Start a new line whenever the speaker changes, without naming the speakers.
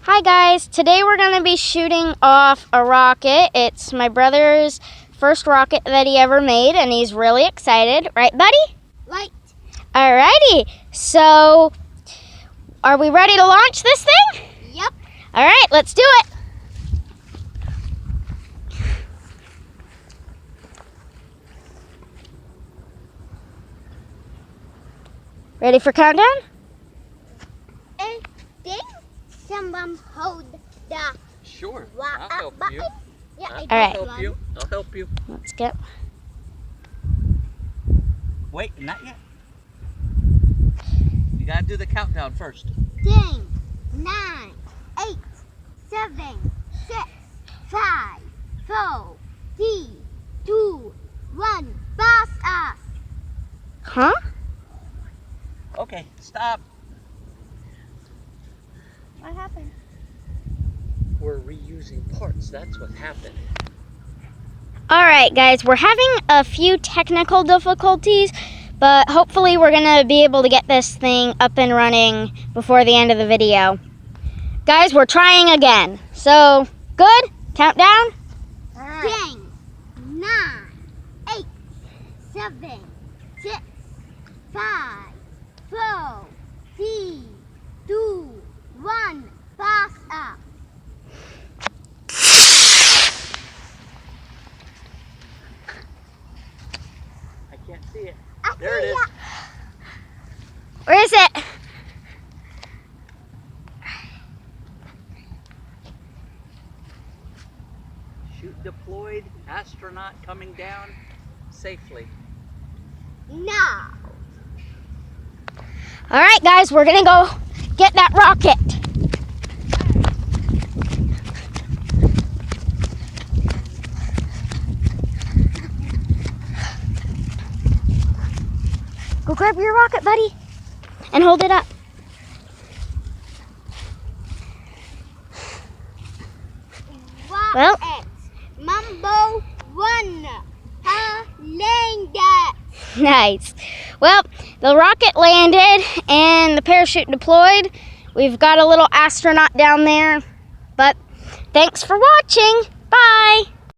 Hi guys, today we're going to be shooting off a rocket. It's my brother's first rocket that he ever made and he's really excited. Right, buddy?
Right.
Alrighty, so are we ready to launch this thing?
Yep.
Alright, let's do it. Ready for countdown?
I think someone hold the
Sure,
rocket
I'll help
button.
you.
Yeah,
All right.
I'll help you. I'll help you.
Let's get.
Wait, not yet. You gotta do the countdown first.
10, 9, 8, 7, 6, 5, 4, 3, 2, 1. Pass us.
Huh?
Okay, stop.
What happened?
We're reusing parts. That's what happened.
Alright guys, we're having a few technical difficulties, but hopefully we're going to be able to get this thing up and running before the end of the video. Guys, we're trying again. So, good? Countdown?
10, 9, 8, 7, 6, 5, 4, 3, 2, 1. Pass up.
I can't see it.
I
There it
see
is.
ya.
Where is it?
Chute deployed. Astronaut coming down safely.
No.
Alright guys, we're going to go get that rocket. Go grab your rocket, buddy, and hold it up. Well.
Rocket. Mambo 1. Land that.
Nice. Well, the rocket landed and the parachute deployed. We've got a little astronaut down there. But thanks for watching. Bye.